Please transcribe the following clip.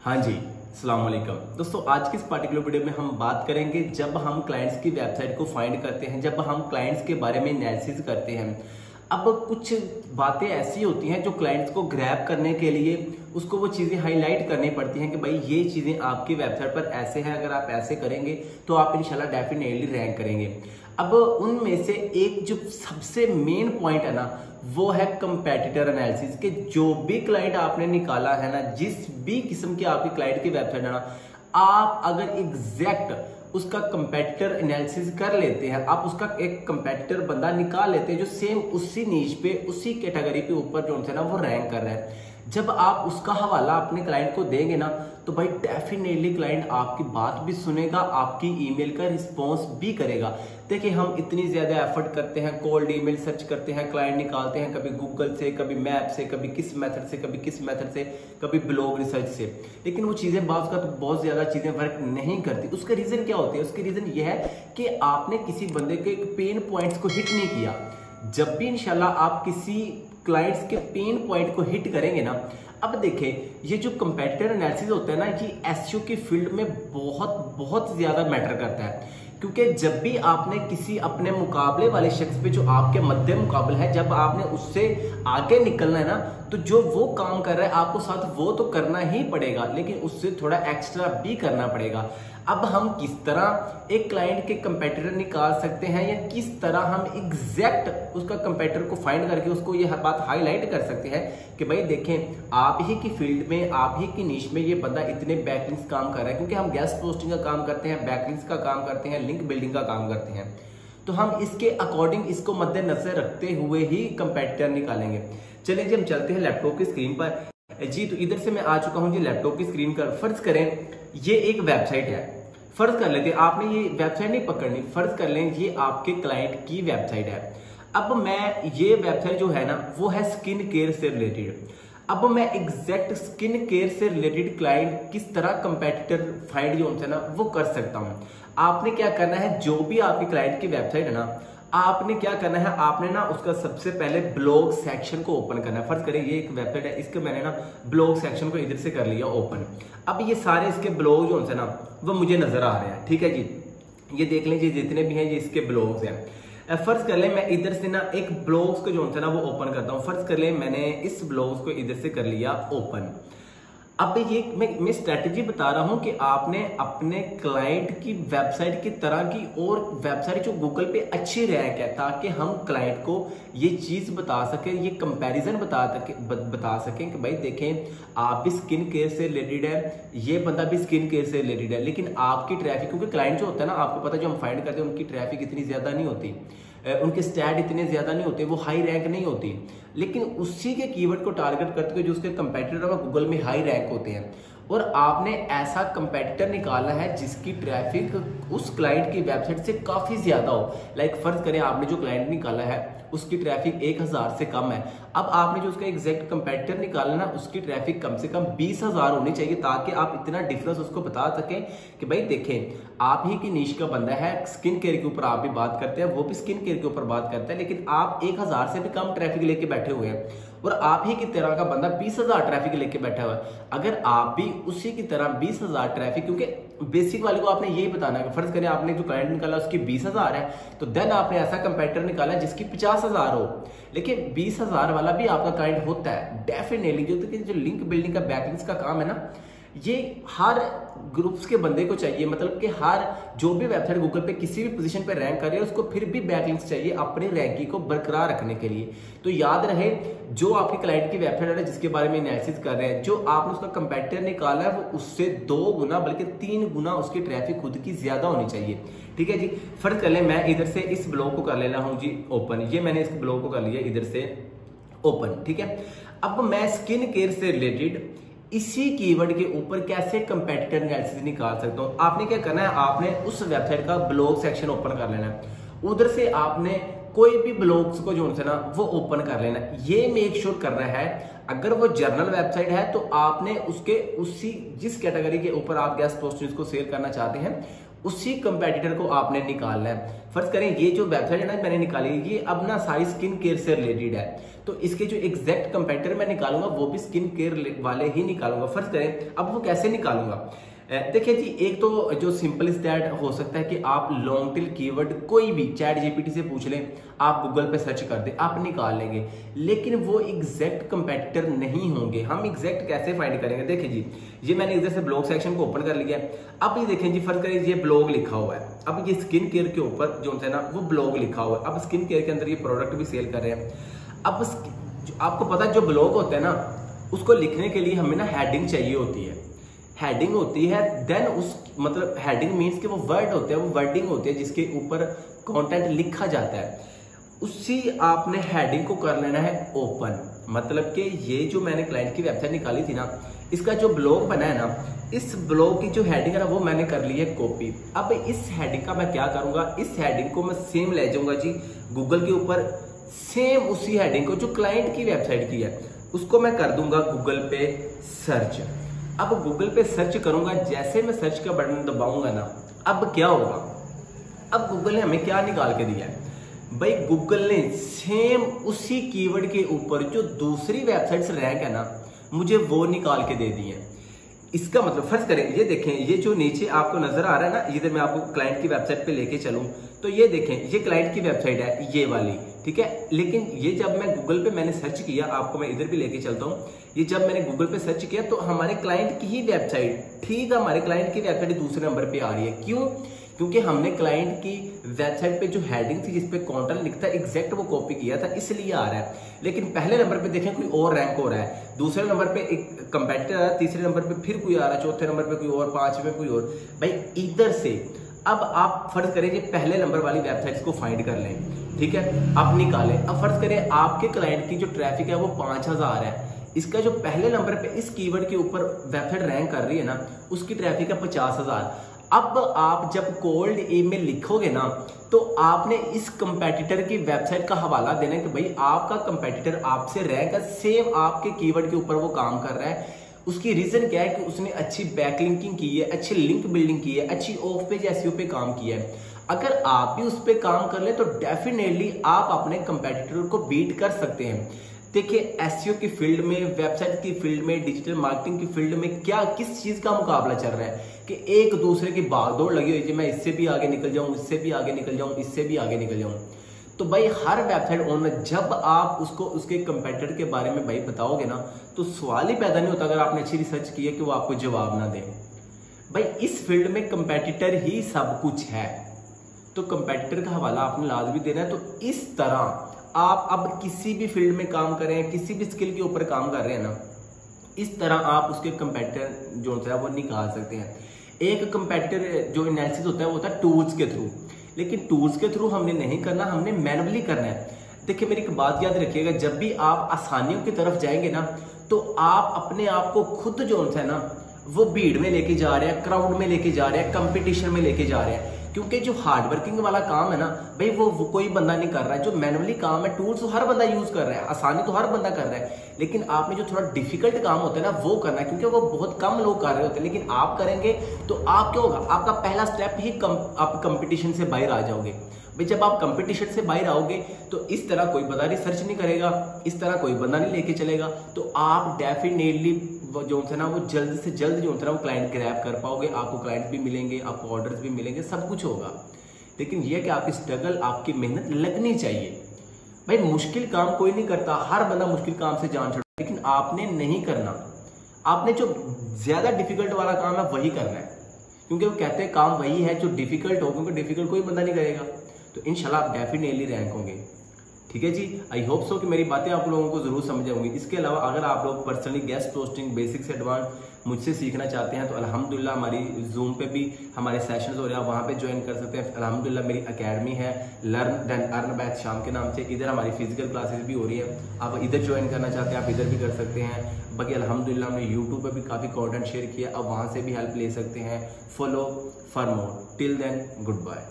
हाँ जी, अस्सलाम वालेकुम दोस्तों। आज की इस पार्टिकुलर वीडियो में हम बात करेंगे जब हम क्लाइंट्स की वेबसाइट को फाइंड करते हैं, जब हम क्लाइंट्स के बारे में एनालिसिस करते हैं। अब कुछ बातें ऐसी होती हैं जो क्लाइंट्स को ग्रैब करने के लिए उसको वो चीज़ें हाईलाइट करनी पड़ती हैं कि भाई ये चीज़ें आपकी वेबसाइट पर ऐसे हैं, अगर आप ऐसे करेंगे तो आप इंशाल्लाह डेफिनेटली रैंक करेंगे। अब उनमें से एक जो सबसे मेन पॉइंट है ना, वो है कंपेटिटर एनालिसिस के जो भी क्लाइंट आपने निकाला है ना, जिस भी किस्म की आपकी क्लाइंट की वेबसाइट है ना, आप अगर एग्जैक्ट उसका कंपेटिटर एनालिसिस कर लेते हैं, आप उसका एक कंपेटिटर बंदा निकाल लेते हैं जो सेम उसी नीच पे उसी कैटेगरी पे ऊपर जो है ना वो रैंक कर रहा है। जब आप उसका हवाला अपने क्लाइंट को देंगे ना, तो भाई डेफिनेटली क्लाइंट आपकी बात भी सुनेगा, आपकी ईमेल का रिस्पॉन्स भी करेगा। देखिए, हम इतनी ज्यादा एफर्ट करते हैं, कोल्ड ईमेल सर्च करते हैं, क्लाइंट निकालते हैं, कभी गूगल से, कभी मैप से, कभी किस मेथड से, कभी किस मेथड से, कभी ब्लॉग रिसर्च से, लेकिन वो चीजें बात का तो बहुत ज्यादा चीजें वर्क नहीं करती। उसका रीजन क्या होती है? उसके रीजन ये है कि आपने किसी बंदे के पेन पॉइंट्स को हिट नहीं किया। जब भी इंशाल्लाह आप किसी क्लाइंट्स के पेन पॉइंट को हिट करेंगे ना, अब देखें, ये जो कंपेटिटर एनालिसिस होता है ना, ये एसईओ की फील्ड में बहुत बहुत ज्यादा मैटर करता है। क्योंकि जब भी आपने किसी अपने मुकाबले वाले शख्स पे जो आपके मध्य मुकाबले है, जब आपने उससे आगे निकलना है ना, तो जो वो काम कर रहा है आपको साथ वो तो करना ही पड़ेगा, लेकिन उससे थोड़ा एक्स्ट्रा भी करना पड़ेगा। अब हम किस तरह एक क्लाइंट के कंपेटिटर निकाल सकते हैं, या किस तरह हम एग्जैक्ट उसका कंपेटिटर को फाइंड करके उसको ये बात हाईलाइट कर सकते हैं कि भाई देखें, आप ही की फील्ड में, आप ही की नीश में ये बंदा इतने बैकलिंक्स काम कर रहा है। क्योंकि हम गेस्ट पोस्टिंग का काम करते हैं, बैकलिंक्स का काम करते हैं, लिंक बिल्डिंग का काम करते हैं, तो हम इसके अकॉर्डिंग इसको मद्देनजर रखते हुए ही कंपेटिटर निकालेंगे। चलिए जी, हम चलते हैं लैपटॉप की स्क्रीन पर जी। तो इधर से मैं आ चुका हूं जी लैपटॉप की स्क्रीन पर। फर्ज करें ये एक वेबसाइट है, फर्ज कर लेते हैं, आपने ये वेबसाइट नहीं पकड़नी, फर्ज कर लें ये आपके क्लाइंट की वेबसाइट है। अब मैं ये वेबसाइट जो है ना, वो है स्किन केयर से रिलेटेड। अब मैं एग्जैक्ट स्किन केयर से रिलेटेड क्लाइंट किस तरह कंपेटिटर फाइंड जो है ना वो कर सकता हूं। आपने क्या करना है, जो भी आपकी क्लाइंट की वेबसाइट है ना, आपने क्या करना है, आपने ना उसका सबसे पहले ब्लॉग सेक्शन को ओपन करना है। फर्ज करें ये एक वेबसाइट है, इसके मैंने ना ब्लॉग सेक्शन को इधर से कर लिया ओपन। अब ये सारे इसके ब्लॉग जो है ना वो मुझे नजर आ रहे हैं, ठीक है जी। ये देख लीजिए जितने भी हैं ये इसके ब्लॉग्स हैं। फर्ज कर ले मैं इधर से ना एक ब्लॉग्स को जो है ना वो ओपन करता हूँ। फर्ज कर ले मैंने इस ब्लॉग्स को इधर से कर लिया ओपन। अब ये मैं स्ट्रेटेजी बता रहा हूं कि आपने अपने क्लाइंट की वेबसाइट की तरह की और वेबसाइट जो गूगल पे अच्छी रैंक है, ताकि हम क्लाइंट को ये चीज बता सके, ये कंपैरिजन बता सकें कि भाई देखें, आप भी स्किन केयर से रिलेटेड है, ये बंदा भी स्किन केयर से रिलेटेड है, लेकिन आपकी ट्रैफिक, क्योंकि क्लाइंट जो होता है ना, आपको पता है जो हम फाइंड करते हैं उनकी ट्रैफिक इतनी ज्यादा नहीं होती, उनके स्टैट इतने ज्यादा नहीं होते, वो हाई रैंक नहीं होती, लेकिन उसी के कीवर्ड को टारगेट करते हुए जो उसके कंपेटिटर गूगल में हाई रैंक होते हैं। और आपने ऐसा कंपेटिटर निकाला है जिसकी ट्रैफिक उस क्लाइंट की वेबसाइट से काफी ज्यादा हो। लाइक फर्ज करें आपने जो क्लाइंट निकाला है उसकी ट्रैफिक 1000 से कम है। अब आपने जो उसका एग्जैक्ट कंपेटिटर निकाला ना, उसकी ट्रैफिक कम से कम 20,000 होनी चाहिए, ताकि आप इतना डिफरेंस उसको बता सकें कि भाई देखें, आप ही की नीश का बंदा है, स्किन केयर के ऊपर आप भी बात करते हैं, वो भी स्किन केयर के ऊपर बात करता है, लेकिन आप 1000 से भी कम ट्रैफिक लेके बैठे हुए हैं, और आप ही की तरह का बंदा 20,000 ट्रैफिक लेके बैठा हुआ है। अगर आप भी उसी की तरह 20,000 ट्रैफिक, क्योंकि बेसिक वाले को आपने यही बताना है, फर्ज करें आपने जो क्लाइंट निकाला उसकी 20,000 है, तो देन आपने ऐसा कंपेटिटर निकाला जिसकी 50,000 हो, लेकिन 20,000 वाला भी आपका क्लाइंट होता है डेफिनेटली। जो लिंक बिल्डिंग का बैकलिंक्स का काम है ना, ये हर ग्रुप्स के बंदे को चाहिए, मतलब कि हर जो भी वेबसाइट गूगल पे किसी भी पोजीशन पे रैंक कर रही है उसको फिर भी बैकलिंक्स चाहिए अपने रैंकिंग को बरकरार रखने के लिए। तो याद रहे, जो आपके क्लाइंट की वेबसाइट है जिसके बारे में एनालिसिस कर रहे हैं, जो आपने उसका कंपेटिटर निकाला है वो उससे 2 गुना बल्कि 3 गुना उसकी ट्रैफिक खुद की ज्यादा होनी चाहिए, ठीक है जी। फर्ज कर ले मैं इधर से इस ब्लॉग को कर लेना हूं जी ओपन। ये मैंने इस ब्लॉग को कर लिया इधर से ओपन, ठीक है। अब मैं स्किन केयर से रिलेटेड इसी कीवर्ड के ऊपर कैसे कंपेटिटर एनालिसिस निकाल सकता हूं। आपने क्या करना है, आपने उस वेबसाइट का ब्लॉग सेक्शन ओपन कर लेना है, उधर से आपने कोई भी ब्लॉग्स को जो है ना वो ओपन कर लेना है। ये मेक श्योर करना है, अगर वो जर्नल वेबसाइट है तो आपने उसके उसी जिस कैटेगरी के ऊपर आप गेस्ट पोस्टिंग्स को सेल करना चाहते हैं उसी कंपेटिटर को आपने निकालना है। फर्ज करें ये जो वेबसाइट है ना मैंने निकाली, ये अब ना सारी स्किन केयर से रिलेटेड है, तो इसके जो एग्जैक्ट कंपेटिटर मैं निकालूंगा वो भी स्किन केयर वाले ही निकालूंगा। फर्ज करें अब वो कैसे निकालूंगा, देखिए जी, एक तो जो सिंपल इज दैट हो सकता है कि आप लॉन्ग टेल कीवर्ड कोई भी चैट जीपीटी से पूछ लें, आप गूगल पे सर्च कर दें, आप निकाल लेंगे, लेकिन वो एग्जैक्ट कंपेटिटर नहीं होंगे। हम एग्जैक्ट कैसे फाइंड करेंगे, देखिए जी, ये मैंने इधर से ब्लॉग सेक्शन को ओपन कर लिया है। अब ये देखें जी, फर्ज करें ये ब्लॉग लिखा हुआ है, अब ये स्किन केयर के ऊपर जो है ना वो ब्लॉग लिखा हुआ है। अब स्किन केयर के अंदर ये प्रोडक्ट भी सेल कर रहे हैं। अब आपको पता है जो ब्लॉग होता है ना, उसको लिखने के लिए हमें ना हेडिंग चाहिए होती है, हेडिंग होती है, देन उस मतलब हेडिंग मींस कि वो वर्ड होते हैं, वो वर्डिंग होती है जिसके ऊपर कंटेंट लिखा जाता है। उसी आपने हेडिंग को कर लेना है ओपन, मतलब कि ये जो मैंने क्लाइंट की वेबसाइट निकाली थी ना, इसका जो ब्लॉग बना है ना, इस ब्लॉग की जो हेडिंग है ना वो मैंने कर ली है कॉपी। अब इस हेडिंग का मैं क्या करूंगा, इस हेडिंग को मैं सेम ले जाऊंगा जी गूगल के ऊपर, सेम उसी हेडिंग को जो क्लाइंट की वेबसाइट की है उसको मैं कर दूंगा गूगल पे सर्च। अब गूगल पे सर्च करूंगा, जैसे मैं सर्च का बटन दबाऊंगा ना, अब क्या होगा, अब गूगल ने हमें क्या निकाल के दिया है भाई, गूगल ने सेम उसी कीवर्ड के ऊपर जो दूसरी वेबसाइट से रैंक है ना, मुझे वो निकाल के दे दी है। इसका मतलब फर्ज करें, ये देखें, ये जो नीचे आपको नजर आ रहा है ना, इधर मैं आपको क्लाइंट की वेबसाइट पे लेके चलूं तो ये देखें, ये क्लाइंट की वेबसाइट है ये वाली, ठीक है। लेकिन ये जब मैं गूगल पे मैंने सर्च किया, आपको मैं इधर भी लेके चलता हूँ, ये जब मैंने गूगल पे सर्च किया तो हमारे क्लाइंट की ही वेबसाइट, ठीक है, हमारे क्लाइंट की वेबसाइट दूसरे नंबर पे आ रही है। क्यों? क्योंकि हमने क्लाइंट की वेबसाइट पे जो हेडिंग थी जिसपे कंटेंट लिखता है एग्जैक्ट वो कॉपी किया था, इसलिए आ रहा है। लेकिन पहले नंबर पे देखें कोई और रैंक हो रहा है, दूसरे नंबर पे एक कंपेटिटर आ रहा है, तीसरे नंबर पे फिर कोई आ रहा है, चौथे नंबर पे कोई और, पांचवें कोई और। भाई इधर से अब आप फर्ज करें पहले नंबर वाली वेबसाइट्स को फाइंड कर लें, ठीक है, आप निकालें। अब फर्ज करें आपके क्लाइंट की जो ट्रैफिक है वो 5000 है, इसका जो पहले नंबर पे इस कीवर्ड के ऊपर वेबसाइट रैंक कर रही है ना, उसकी ट्रैफिक है 50000। अब आप जब कोल्ड ईमेल लिखोगे ना, तो आपने इस कंपेटिटर की वेबसाइट का हवाला देना है कि भाई आपका कंपेटिटर आपसे रैंक है, सेम आपके कीवर्ड के ऊपर वो काम कर रहा है। उसकी रीजन क्या है कि उसने अच्छी बैकलिंकिंग की है, अच्छी लिंक बिल्डिंग की है, अच्छी ऑफ पेज एसईओ पे काम किया है। अगर आप भी उस पर काम कर ले तो डेफिनेटली आप अपने कंपेटिटर को बीट कर सकते हैं। देखिए एसईओ की फील्ड में, वेबसाइट की फील्ड में, डिजिटल मार्केटिंग की फील्ड में क्या किस चीज का मुकाबला चल रहा है कि एक दूसरे की भागदौड़ लगी हुई है, मैं इससे भी आगे निकल जाऊं, इससे भी आगे निकल जाऊं, इससे भी आगे निकल जाऊं। तो भाई हर वेबसाइट ओनर जब आप उसको उसके कंपेटिटर के बारे में भाई बताओगे ना, तो सवाल ही पैदा नहीं होता अगर आपने अच्छी रिसर्च की है कि वो आपको जवाब ना दे। भाई इस फील्ड में कंपेटिटर ही सब कुछ है, तो कंपेटिटर का हवाला आपने लाजमी देना है। तो इस तरह आप अब किसी भी फील्ड में काम कर रहे हैं, किसी भी स्किल के ऊपर काम कर रहे हैं ना, इस तरह आप उसके कंपेटिटर जो होता है वो निकाल सकते हैं। एक कंपेटिटर जो एनालिसिस होता है वो होता है टूल्स के थ्रू, लेकिन टूल्स के थ्रू हमने नहीं करना, हमने मैनुअली करना है। देखिए मेरी एक बात याद रखिएगा, जब भी आप आसानियों की तरफ जाएंगे ना, तो आप अपने आप को खुद जो होता है ना वो भीड़ में लेके जा रहे हैं, क्राउड में लेके जा रहे हैं, कंपटीशन में लेके जा रहे हैं। क्योंकि जो हार्ड वर्किंग वाला काम है ना भाई, वो कोई बंदा नहीं कर रहा है। जो मैनुअली काम है, टूल्स हर बंदा यूज कर रहा है, आसानी तो हर बंदा कर रहा है, लेकिन आपने जो थोड़ा डिफिकल्ट काम होता है ना वो करना है, क्योंकि वो बहुत कम लोग कर रहे होते हैं। लेकिन आप करेंगे तो आप क्या होगा, आपका पहला स्टेप ही आप कंपटीशन से बाहर आ जाओगे। भाई जब आप कंपटीशन से बाहर आओगे तो इस तरह कोई बंदा रिसर्च नहीं करेगा, इस तरह कोई बंदा नहीं लेके चलेगा, तो आप डेफिनेटली जो है ना वो जल्द से जल्द जो है ना वो क्लाइंट ग्रैब कर पाओगे, आपको क्लाइंट भी मिलेंगे, आपको ऑर्डर्स भी मिलेंगे, सब कुछ होगा। लेकिन यह कि आपकी स्ट्रगल, आपकी मेहनत लगनी चाहिए। भाई मुश्किल काम कोई नहीं करता, हर बंदा मुश्किल काम से जान छुड़ा, लेकिन आपने नहीं करना, आपने जो ज्यादा डिफिकल्ट वाला काम है वही करना है, क्योंकि वो कहते हैं काम वही है जो डिफिकल्ट हो, क्योंकि डिफिकल्ट कोई बंदा नहीं करेगा। तो इंशाल्लाह आप डेफिनेटली रैंक होंगे। ठीक है जी, आई होप सो कि मेरी बातें आप लोगों को जरूर समझ आऊंगी। इसके अलावा अगर आप लोग पर्सनली गेस्ट पोस्टिंग बेसिक से एडवांस मुझसे सीखना चाहते हैं तो अल्हम्दुलिल्लाह हमारी जूम पे भी हमारे सेशंस हो रहे हैं, वहाँ पे ज्वाइन कर सकते हैं। अल्हम्दुलिल्लाह मेरी एकेडमी है लर्न देन अर्न बैच शाम के नाम से, इधर हमारी फिजिकल क्लासेस भी हो रही है, आप इधर ज्वाइन करना चाहते हैं आप इधर भी कर सकते हैं। बाकी अल्हम्दुलिल्लाह हमने यूट्यूब पे भी काफ़ी कंटेंट शेयर किया, अब वहाँ से भी हेल्प ले सकते हैं। Follow for more, till then good bye.